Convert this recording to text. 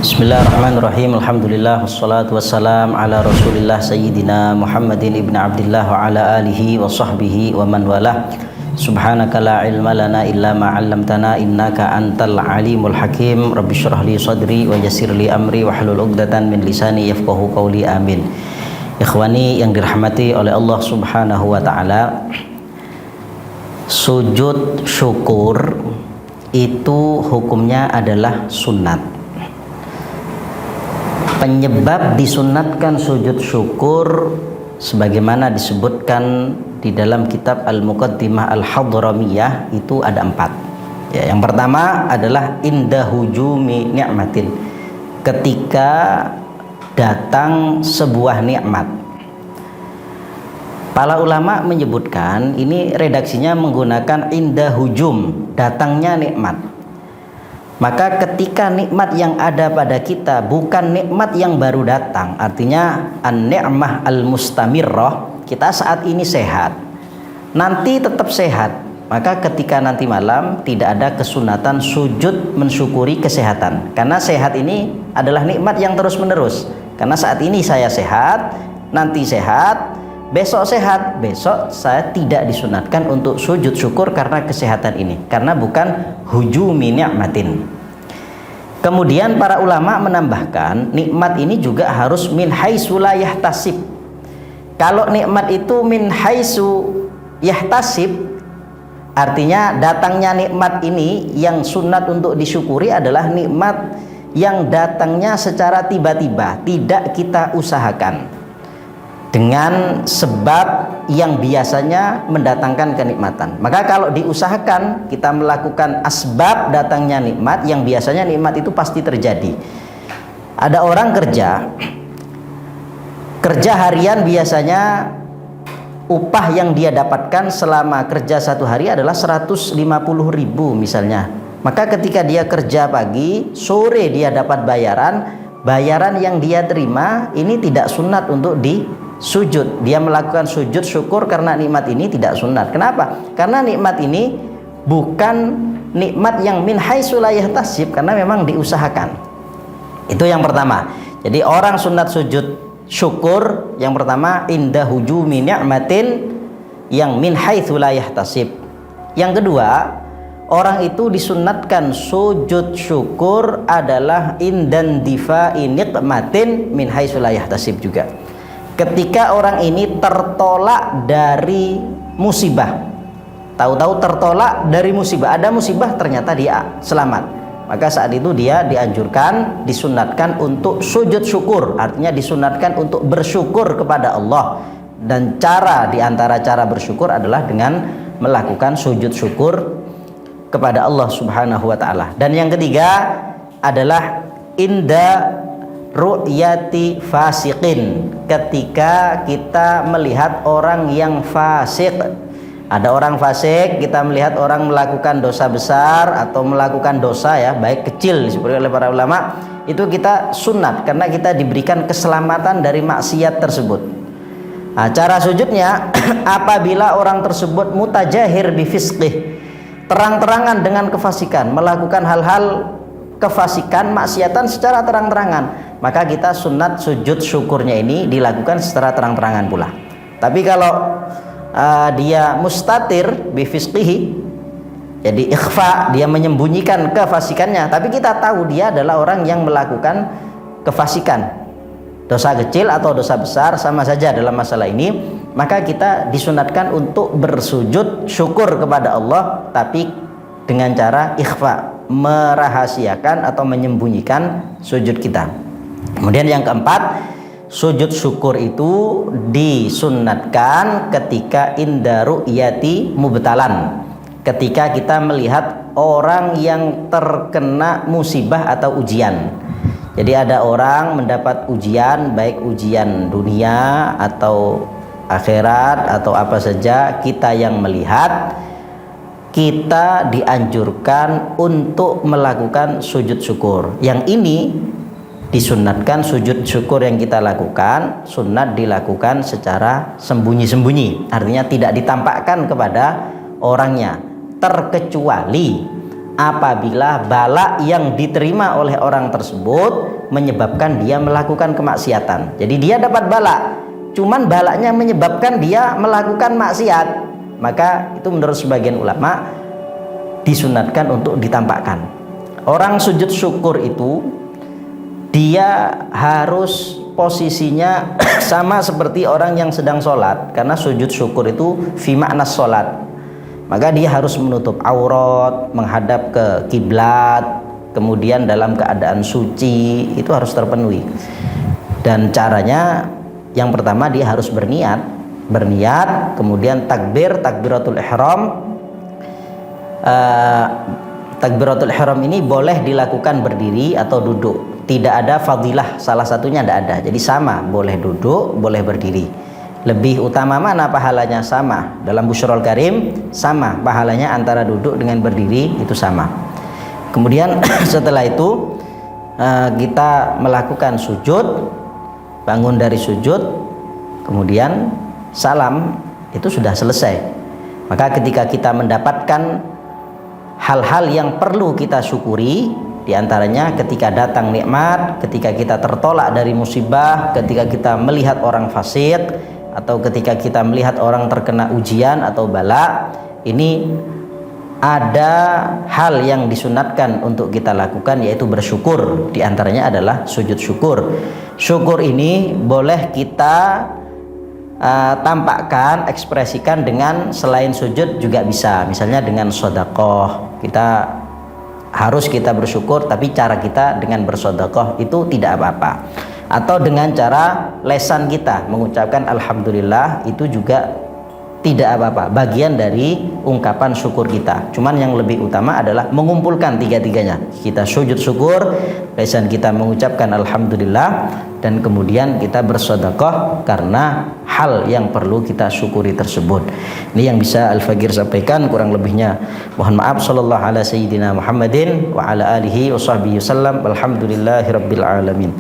Bismillahirrahmanirrahim. Alhamdulillah wassalatu wassalam ala Rasulillah Sayyidina Muhammadin ibn Abdillah wa ala alihi wa sahbihi wa man walah. Subhanaka la ilma lana illa ma 'allamtana innaka antal alimul hakim. Rabbi shrah li sadri wa yassir li amri wa hlul 'uqdatan min lisani yafqahu qawli. Amin. Ikhwani yang dirahmati oleh Allah Subhanahu wa taala, sujud syukur itu hukumnya adalah sunnat. Penyebab disunatkan sujud syukur sebagaimana disebutkan di dalam kitab Al-Muqaddimah Al-Hadramiyah itu ada 4. Ya, yang pertama adalah inda hujumi ni'matin, ketika datang sebuah nikmat. Para ulama menyebutkan ini redaksinya menggunakan inda hujum, datangnya nikmat. Maka ketika nikmat yang ada pada kita bukan nikmat yang baru datang, artinya an-ni'mah al-mustamirrah, kita saat ini sehat, nanti tetap sehat, maka ketika nanti malam tidak ada kesunatan sujud mensyukuri kesehatan, karena sehat ini adalah nikmat yang terus menerus. Karena saat ini saya sehat, nanti sehat, besok sehat, besok saya tidak disunatkan untuk sujud syukur karena kesehatan ini, karena bukan hujumi ni'matin. Kemudian para ulama menambahkan nikmat ini juga harus min haitsu la yahtasib. Kalau nikmat itu min haitsu yahtasib, artinya datangnya nikmat ini yang sunat untuk disyukuri adalah nikmat yang datangnya secara tiba-tiba, tidak kita usahakan dengan sebab yang biasanya mendatangkan kenikmatan. Maka kalau diusahakan, kita melakukan asbab datangnya nikmat, yang biasanya nikmat itu pasti terjadi. Ada orang kerja harian, biasanya upah yang dia dapatkan selama kerja 1 hari adalah 150.000 misalnya. Maka ketika dia kerja pagi, sore dia dapat bayaran yang dia terima ini tidak sunat untuk sujud. Dia melakukan sujud syukur karena nikmat ini tidak sunat. Kenapa? Karena nikmat ini bukan nikmat yang min haitsu la yahtasib, karena memang diusahakan. Itu yang pertama. Jadi orang sunat sujud syukur yang pertama inda hujumi ni'matin yang min haitsu la yahtasib. Yang kedua, orang itu disunatkan sujud syukur adalah indan difa'i niqmatin min haitsu la yahtasib juga. Ketika orang ini tertolak dari musibah, tahu-tahu tertolak dari musibah, ada musibah ternyata dia selamat, maka saat itu dia dianjurkan, disunatkan untuk sujud syukur, artinya disunatkan untuk bersyukur kepada Allah. Dan cara diantara cara bersyukur adalah dengan melakukan sujud syukur kepada Allah Subhanahu wa ta'ala. Dan yang ketiga adalah inda ru'yati fasiqin, ketika kita melihat orang yang fasik. Ada orang fasik, kita melihat orang melakukan dosa besar atau melakukan dosa ya, baik kecil seperti oleh para ulama, itu kita sunat karena kita diberikan keselamatan dari maksiat tersebut. Nah, cara sujudnya apabila orang tersebut mutajahir bifisqih, terang-terangan dengan kefasikan, melakukan hal-hal kefasikan, maksiatan secara terang-terangan, maka kita sunat sujud syukurnya ini dilakukan secara terang-terangan pula. Tapi kalau dia mustatir bifisqihi, jadi ikhfa, dia menyembunyikan kefasikannya, tapi kita tahu dia adalah orang yang melakukan kefasikan, dosa kecil atau dosa besar sama saja dalam masalah ini, maka kita disunatkan untuk bersujud syukur kepada Allah, tapi dengan cara ikhfa, merahasiakan atau menyembunyikan sujud kita. Kemudian yang keempat, sujud syukur itu disunnatkan ketika inda ru'yati mubtalan, ketika kita melihat orang yang terkena musibah atau ujian. Jadi ada orang mendapat ujian, baik ujian dunia atau akhirat atau apa saja, kita yang melihat, kita dianjurkan untuk melakukan sujud syukur. Yang ini disunatkan sujud syukur yang kita lakukan, sunat dilakukan secara sembunyi-sembunyi, artinya tidak ditampakkan kepada orangnya, terkecuali apabila bala yang diterima oleh orang tersebut menyebabkan dia melakukan kemaksiatan. Jadi dia dapat bala, cuman balanya menyebabkan dia melakukan maksiat, maka itu menurut sebagian ulama disunatkan untuk ditampakkan. Orang sujud syukur itu dia harus posisinya sama seperti orang yang sedang sholat, karena sujud syukur itu fi makna sholat. Maka dia harus menutup aurat, menghadap ke kiblat, kemudian dalam keadaan suci, itu harus terpenuhi. Dan caranya yang pertama dia harus berniat, kemudian takbiratul ihram. Takbiratul ihram ini boleh dilakukan berdiri atau duduk, tidak ada fadilah salah satunya, tidak ada. Jadi sama, boleh duduk, boleh berdiri. Lebih utama mana pahalanya? Sama. Dalam Busyrul Karim sama pahalanya antara duduk dengan berdiri, itu sama. Kemudian setelah itu kita melakukan sujud, bangun dari sujud, kemudian salam, itu sudah selesai. Maka ketika kita mendapatkan hal-hal yang perlu kita syukuri, diantaranya ketika datang nikmat, ketika kita tertolak dari musibah, ketika kita melihat orang fasik, atau ketika kita melihat orang terkena ujian atau bala, ini ada hal yang disunatkan untuk kita lakukan, yaitu bersyukur. Diantaranya adalah sujud syukur. Syukur ini boleh kita tampakkan, ekspresikan dengan selain sujud juga bisa. Misalnya dengan sedekah, kita bersyukur, tapi cara kita dengan bersedekah itu tidak apa-apa. Atau dengan cara lesan kita mengucapkan alhamdulillah, itu juga tidak apa-apa, bagian dari ungkapan syukur kita. Cuman yang lebih utama adalah mengumpulkan tiga-tiganya. Kita sujud syukur, lesan kita mengucapkan alhamdulillah, dan kemudian kita bersedekah karena hal yang perlu kita syukuri tersebut. Ini yang bisa Al-Faqir sampaikan, kurang lebihnya mohon maaf. Sallallahu ala sayyidina Muhammadin wa ala alihi wa sahbihi wasallam. Walhamdulillahi rabbil alamin.